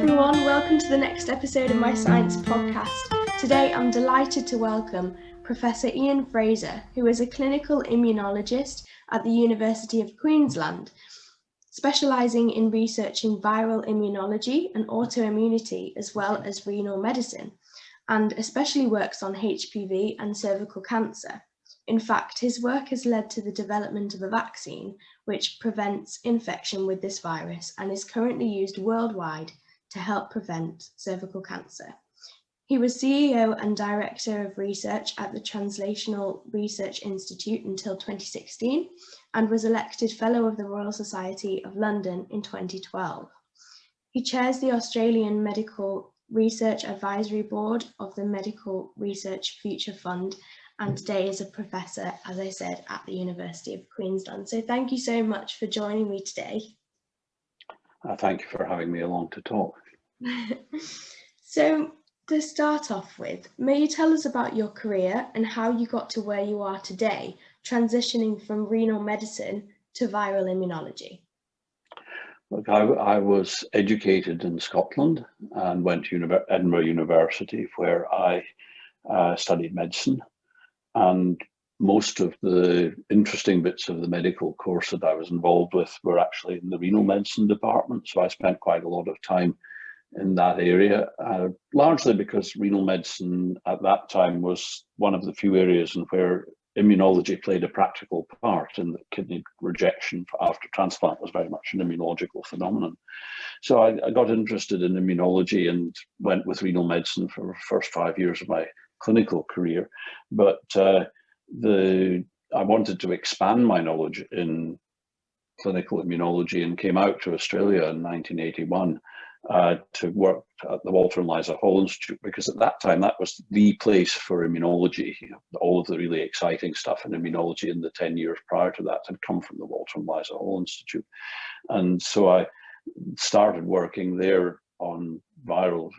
everyone, welcome to the next episode of my science podcast. Today I'm delighted to welcome Professor Ian Frazer, who is a clinical immunologist at the University of Queensland, specialising in researching viral immunology and autoimmunity as well as renal medicine, and especially works on HPV and cervical cancer. In fact, his work has led to the development of a vaccine which prevents infection with this virus and is currently used worldwide to help prevent cervical cancer. He was CEO and Director of Research at the Translational Research Institute until 2016 and was elected Fellow of the Royal Society of London in 2012. He chairs the Australian Medical Research Advisory Board of the Medical Research Future Fund, and today is a professor, as I said, at the University of Queensland. So thank you so much for joining me today. Thank you for having me along to talk. So to start off with, may you tell us about your career and how you got to where you are today, transitioning from renal medicine to viral immunology? Look, I was educated in Scotland and went to Edinburgh University, where I studied medicine. And most of the interesting bits of the medical course that I was involved with were actually in the renal medicine department. So I spent quite a lot of time in that area, largely because renal medicine at that time was one of the few areas in where immunology played a practical part, and the kidney rejection after transplant was very much an immunological phenomenon. So I got interested in immunology and went with renal medicine for the first 5 years of my clinical career, but I wanted to expand my knowledge in clinical immunology and came out to Australia in 1981 to work at the Walter and Eliza Hall Institute, because at that time that was the place for immunology. All of the really exciting stuff in immunology in the 10 years prior to that had come from the Walter and Eliza Hall Institute. And so I started working there on viral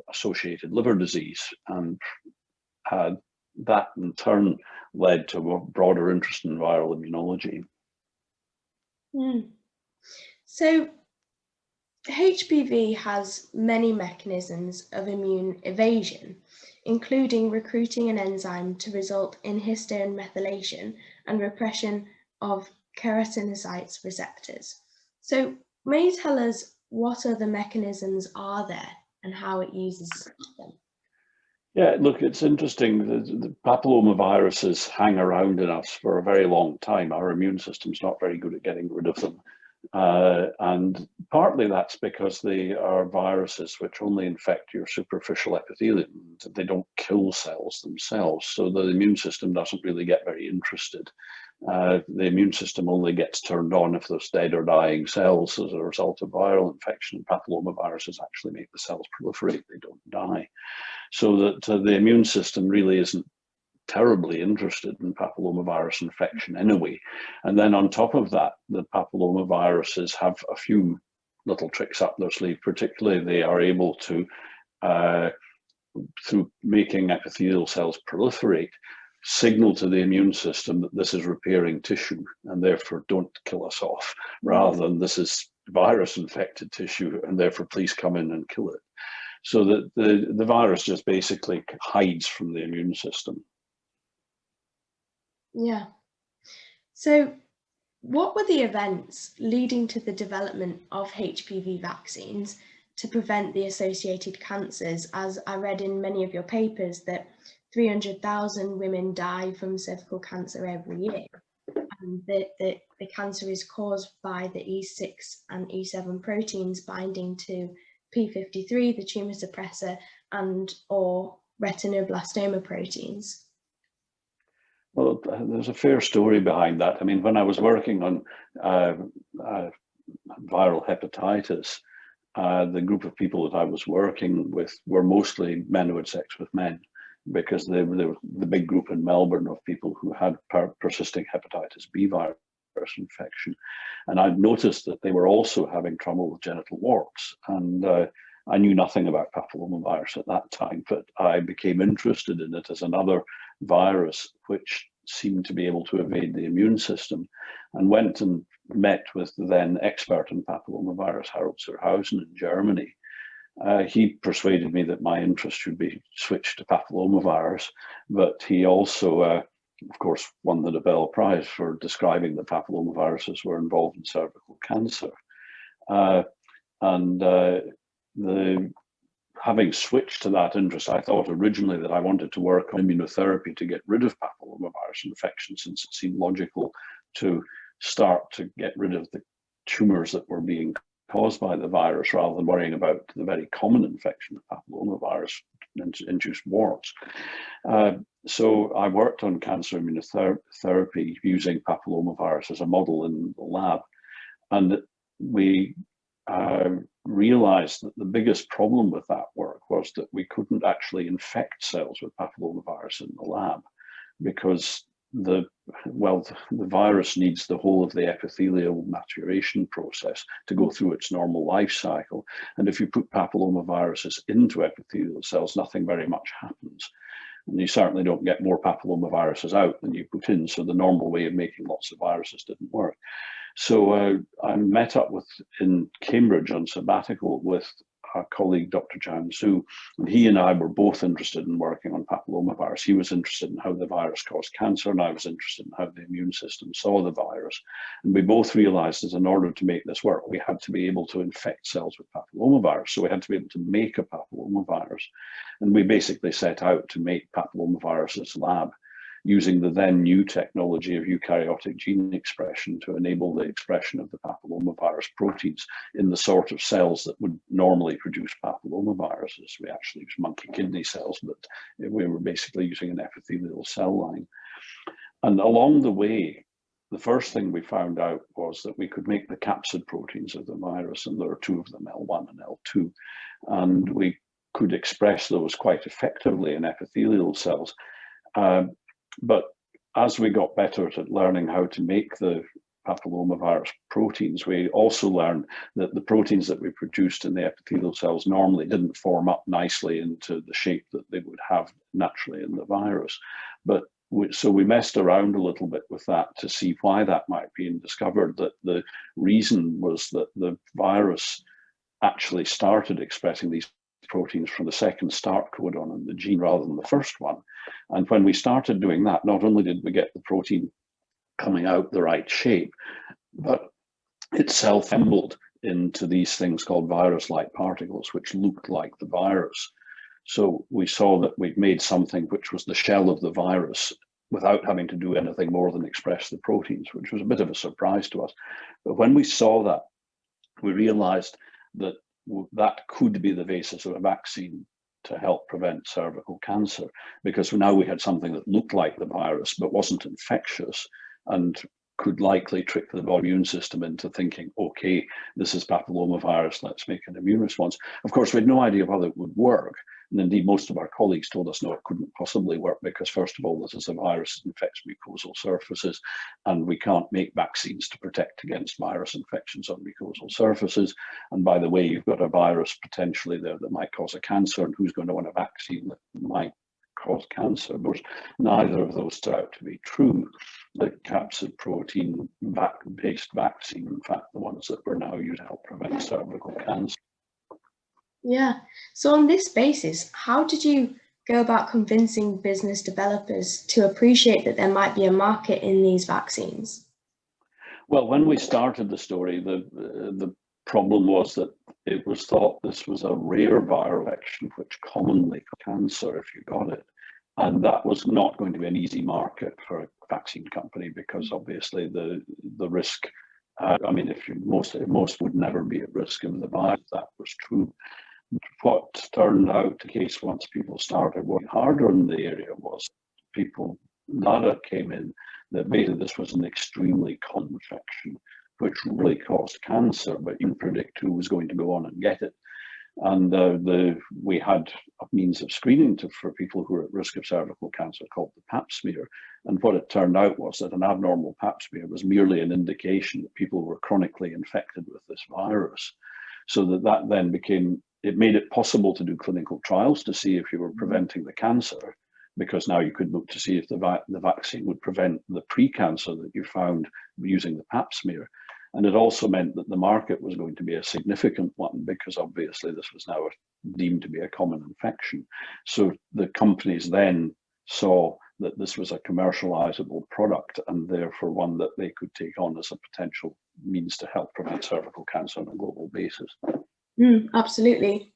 associated liver disease, and that in turn led to a broader interest in viral immunology. So HPV has many mechanisms of immune evasion, including recruiting an enzyme to result in histone methylation and repression of keratinocytes receptors. So may you tell us what other mechanisms are there and how it uses them? Yeah, look, it's interesting. The papillomaviruses hang around in us for a very long time. Our immune system's not very good at getting rid of them. And partly that's because they are viruses which only infect your superficial epithelium. They don't kill cells themselves, so the immune system doesn't really get very interested. The immune system only gets turned on if there's dead or dying cells as a result of viral infection. Papillomaviruses actually make the cells proliferate, they don't die. So that the immune system really isn't terribly interested in papillomavirus infection anyway. And then on top of that, the papillomaviruses have a few little tricks up their sleeve. Particularly, they are able to, through making epithelial cells proliferate, signal to the immune system that this is repairing tissue and therefore don't kill us off, rather than this is virus infected tissue and therefore please come in and kill it. So that the virus just basically hides from the immune system. Yeah. So what were the events leading to the development of HPV vaccines to prevent the associated cancers? As I read in many of your papers that 300,000 women die from cervical cancer every year. And the cancer is caused by the E6 and E7 proteins binding to P53, the tumor suppressor, and or retinoblastoma proteins. Well, there's a fair story behind that. I mean, when I was working on viral hepatitis, the group of people that I was working with were mostly men who had sex with men, because they were the big group in Melbourne of people who had persisting hepatitis B virus infection. And I noticed that they were also having trouble with genital warts. And I knew nothing about papillomavirus at that time, but I became interested in it as another virus which seemed to be able to evade the immune system, and went and met with the then expert in papillomavirus, Harold Zerhausen in Germany, He persuaded me that my interest should be switched to papillomavirus, but he also, of course, won the Nobel Prize for describing that papillomaviruses were involved in cervical cancer. Having switched to that interest, I thought originally that I wanted to work on immunotherapy to get rid of papillomavirus infection, since it seemed logical to start to get rid of the tumors that were being caused by the virus, rather than worrying about the very common infection of papillomavirus-induced warts. So I worked on cancer immunotherapy using papillomavirus as a model in the lab, and we realized that the biggest problem with that work was that we couldn't actually infect cells with papillomavirus in the lab, because the virus needs the whole of the epithelial maturation process to go through its normal life cycle. And if you put papillomaviruses into epithelial cells, nothing very much happens. And you certainly don't get more papillomaviruses out than you put in. So the normal way of making lots of viruses didn't work. So I met up in Cambridge on sabbatical with our colleague, Dr. Jian Zhu, and he and I were both interested in working on papillomavirus. He was interested in how the virus caused cancer, and I was interested in how the immune system saw the virus. And we both realized that in order to make this work, we had to be able to infect cells with papillomavirus. So we had to be able to make a papillomavirus. And we basically set out to make papillomavirus lab, using the then new technology of eukaryotic gene expression to enable the expression of the papillomavirus proteins in the sort of cells that would normally produce papillomaviruses. We actually used monkey kidney cells, but we were basically using an epithelial cell line. And along the way, the first thing we found out was that we could make the capsid proteins of the virus, and there are two of them, L1 and L2, and we could express those quite effectively in epithelial cells. But as we got better at learning how to make the papillomavirus proteins, we also learned that the proteins that we produced in the epithelial cells normally didn't form up nicely into the shape that they would have naturally in the virus. So we messed around a little bit with that to see why that might be, and discovered that the reason was that the virus actually started expressing these proteins from the second start codon in the gene rather than the first one. And when we started doing that, not only did we get the protein coming out the right shape, but it self-assembled into these things called virus-like particles, which looked like the virus. So we saw that we'd made something which was the shell of the virus without having to do anything more than express the proteins, which was a bit of a surprise to us. But when we saw that, we realized that that could be the basis of a vaccine to help prevent cervical cancer, because now we had something that looked like the virus but wasn't infectious, and could likely trick the body immune system into thinking, okay, this is papillomavirus, let's make an immune response. Of course, we had no idea whether it would work. And indeed, most of our colleagues told us, no, it couldn't possibly work, because first of all, this is a virus that infects mucosal surfaces, and we can't make vaccines to protect against virus infections on mucosal surfaces. And by the way, you've got a virus potentially there that might cause a cancer, and who's going to want a vaccine that might cause cancer? Of course, neither of those turned out to be true. The capsid protein-based vaccine, in fact, the ones that we're now using to help prevent cervical cancer. Yeah. So on this basis, how did you go about convincing business developers to appreciate that there might be a market in these vaccines? Well, when we started the story, the problem was that it was thought this was a rare viral infection which commonly caused cancer if you got it. And that was not going to be an easy market for a vaccine company, because obviously the risk, I mean, most would never be at risk of the virus. That was true. What turned out the case once people started working harder in the area was data came in that basically this was an extremely common infection, which really caused cancer, but you can predict who was going to go on and get it. And we had a means of screening for people who were at risk of cervical cancer called the pap smear. And what it turned out was that an abnormal pap smear was merely an indication that people were chronically infected with this virus. So that then it made it possible to do clinical trials to see if you were preventing the cancer, because now you could look to see if the vaccine would prevent the pre-cancer that you found using the pap smear. And it also meant that the market was going to be a significant one, because obviously this was now deemed to be a common infection. So the companies then saw that this was a commercializable product, and therefore one that they could take on as a potential means to help prevent cervical cancer on a global basis. Absolutely.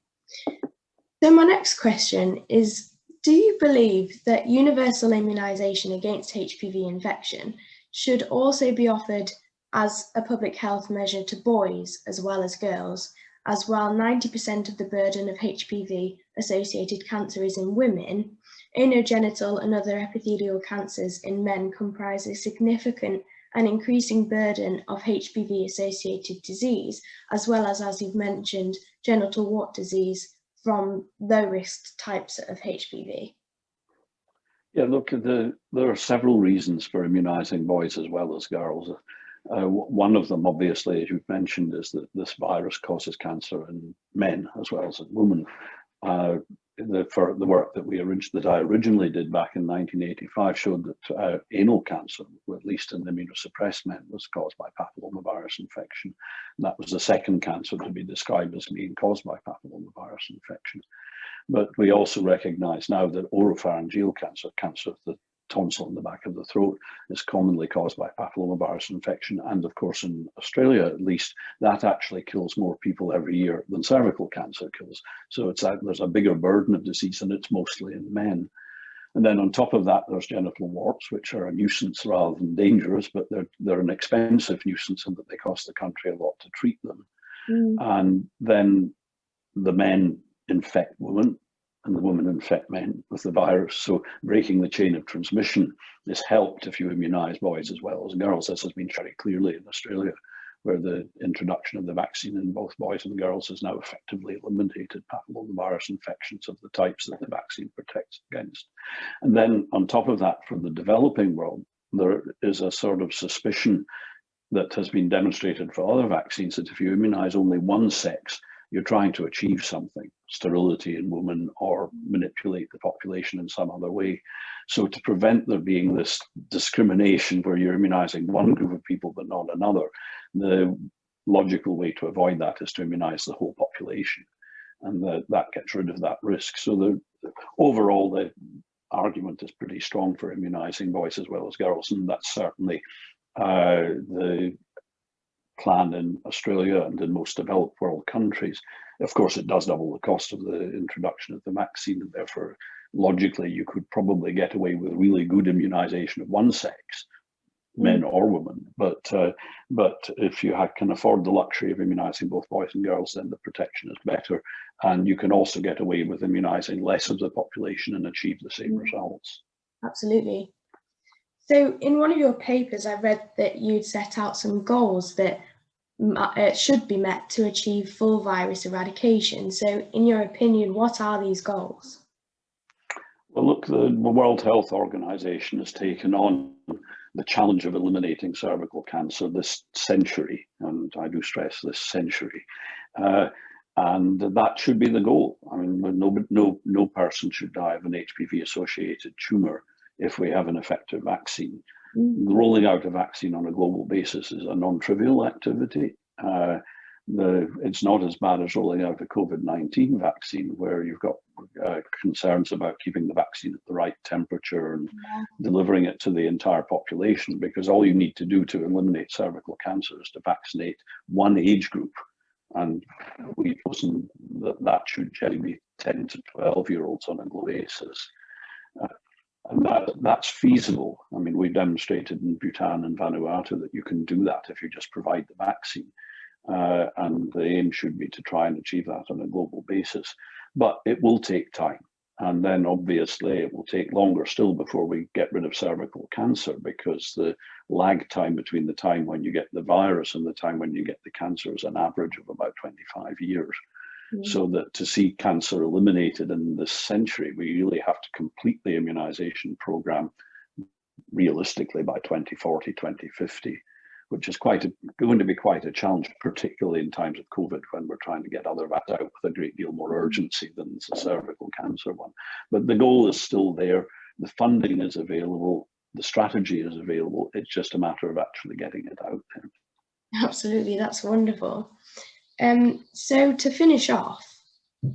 So my next question is, do you believe that universal immunization against HPV infection should also be offered as a public health measure to boys as well as girls, as while 90% of the burden of HPV associated cancer is in women, anogenital and other epithelial cancers in men comprise a significant and increasing burden of HPV associated disease, as well as you've mentioned, genital wart disease from low risk types of HPV? Yeah, look, there are several reasons for immunizing boys as well as girls. One of them, obviously, as you've mentioned, is that this virus causes cancer in men as well as in women. For the work that I originally did back in 1985 showed that anal cancer, at least in immunosuppressed men, was caused by papillomavirus infection. And that was the second cancer to be described as being caused by papillomavirus infection. But we also recognize now that oropharyngeal cancer, cancer of the tonsil in the back of the throat, is commonly caused by papillomavirus infection. And of course, in Australia, at least, that actually kills more people every year than cervical cancer kills. So there's a bigger burden of disease, and it's mostly in men. And then on top of that, there's genital warts, which are a nuisance rather than dangerous, but they're an expensive nuisance in that they cost the country a lot to treat them. And then the men infect women, and the women infect men with the virus. So breaking the chain of transmission is helped if you immunize boys as well as girls. This has been very clearly in Australia, where the introduction of the vaccine in both boys and girls has now effectively eliminated papillomavirus infections of the types that the vaccine protects against. And then on top of that, for the developing world, there is a sort of suspicion that has been demonstrated for other vaccines that if you immunize only one sex, you're trying to achieve something, sterility in women, or manipulate the population in some other way. So to prevent there being this discrimination where you're immunizing one group of people but not another, the logical way to avoid that is to immunize the whole population. And that gets rid of that risk. So overall, the argument is pretty strong for immunizing boys as well as girls. And that's certainly the plan in Australia and in most developed world countries. Of course, it does double the cost of the introduction of the vaccine, and therefore, logically, you could probably get away with really good immunization of one sex, men or women. But if you can afford the luxury of immunizing both boys and girls, then the protection is better, and you can also get away with immunizing less of the population and achieve the same results. Absolutely. So in one of your papers, I read that you'd set out some goals that should be met to achieve full virus eradication. So in your opinion, what are these goals? Well, look, the World Health Organization has taken on the challenge of eliminating cervical cancer this century, and I do stress this century. And that should be the goal. I mean, no person should die of an HPV-associated tumor if we have an effective vaccine. Rolling out a vaccine on a global basis is a non-trivial activity. It's not as bad as rolling out a COVID-19 vaccine, where you've got concerns about keeping the vaccine at the right temperature and delivering it to the entire population, because all you need to do to eliminate cervical cancer is to vaccinate one age group. And we've chosen that should generally be 10 to 12-year-olds on a global basis. And that's feasible. I mean, we've demonstrated in Bhutan and Vanuatu that you can do that if you just provide the vaccine. And the aim should be to try and achieve that on a global basis. But it will take time. And then obviously it will take longer still before we get rid of cervical cancer, because the lag time between the time when you get the virus and the time when you get the cancer is an average of about 25 years. So that to see cancer eliminated in this century, we really have to complete the immunization program realistically by 2040, 2050, which is going to be quite a challenge, particularly in times of COVID, when we're trying to get other vaccines out with a great deal more urgency than the cervical cancer one. But the goal is still there. The funding is available. The strategy is available. It's just a matter of actually getting it out there. Absolutely, that's wonderful. So to finish off,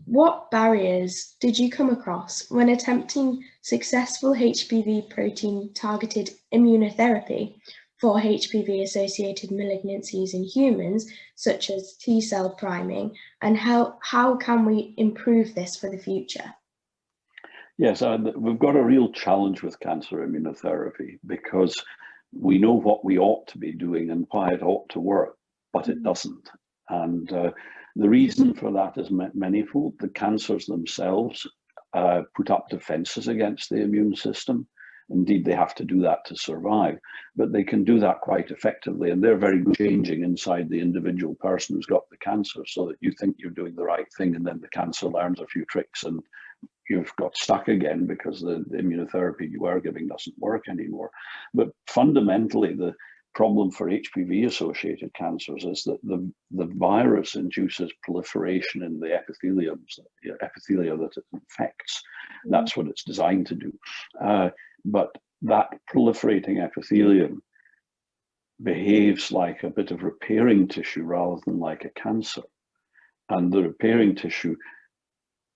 what barriers did you come across when attempting successful HPV protein targeted immunotherapy for HPV-associated malignancies in humans, such as T-cell priming, and how can we improve this for the future? Yes, we've got a real challenge with cancer immunotherapy because we know what we ought to be doing and why it ought to work, but it doesn't. And the reason for that is manifold. The cancers themselves put up defenses against the immune system. Indeed, they have to do that to survive, but they can do that quite effectively. And they're very good changing inside the individual person who's got the cancer so that you think you're doing the right thing, and then the cancer learns a few tricks and you've got stuck again because the immunotherapy you were giving doesn't work anymore. But fundamentally, the problem for HPV-associated cancers is that the virus induces proliferation in the epithelia that it infects. That's what it's designed to do. But that proliferating epithelium behaves like a bit of repairing tissue rather than like a cancer. And the repairing tissue,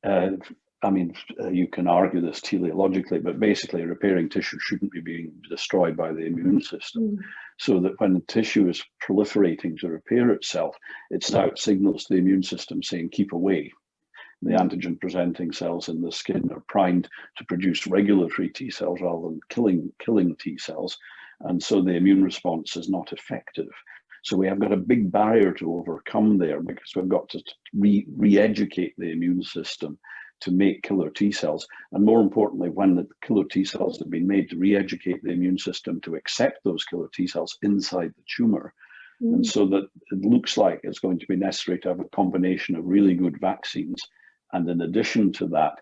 you can argue this teleologically, but basically repairing tissue shouldn't be being destroyed by the immune system. So that when the tissue is proliferating to repair itself, it signals to the immune system saying, keep away. The antigen presenting cells in the skin are primed to produce regulatory T cells rather than killing T cells. And so the immune response is not effective. So we have got a big barrier to overcome there because we've got to re-educate the immune system to make killer T cells. And more importantly, when the killer T cells have been made, to re-educate the immune system to accept those killer T cells inside the tumor. And so that it looks like it's going to be necessary to have a combination of really good vaccines. And in addition to that,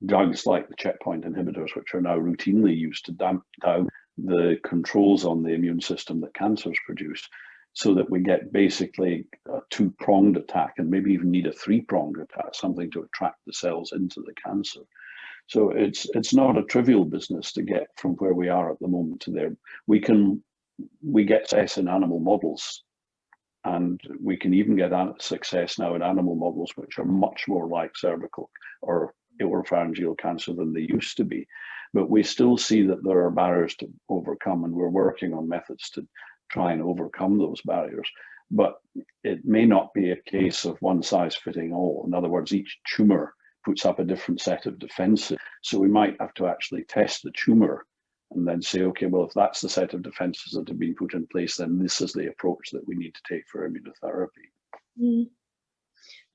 drugs like the checkpoint inhibitors, which are now routinely used to damp down the controls on the immune system that cancers produce, so that we get basically a two-pronged attack, and maybe even need a three-pronged attack, something to attract the cells into the cancer. So it's not a trivial business to get from where we are at the moment to there. We get success in animal models, and we can even get success now in animal models which are much more like cervical or oropharyngeal cancer than they used to be. But we still see that there are barriers to overcome, and we're working on methods to try and overcome those barriers. But it may not be a case of one size fitting all. In other words, each tumor puts up a different set of defenses. So we might have to actually test the tumor and then say, okay, well, if that's the set of defenses that have been put in place, then this is the approach that we need to take for immunotherapy.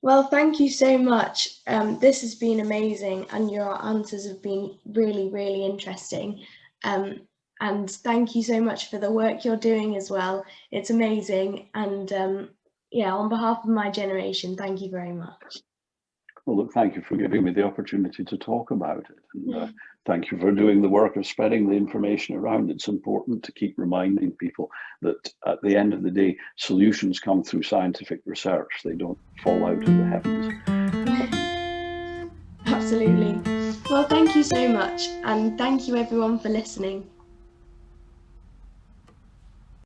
Well, thank you so much. This has been amazing, and your answers have been really, really interesting. And thank you so much for the work you're doing as well. It's amazing. And yeah, on behalf of my generation, thank you very much. Well, look, thank you for giving me the opportunity to talk about it. And thank you for doing the work of spreading the information around. It's important to keep reminding people that at the end of the day, solutions come through scientific research. They don't fall out of the heavens. Absolutely. Well, thank you so much. And thank you everyone for listening.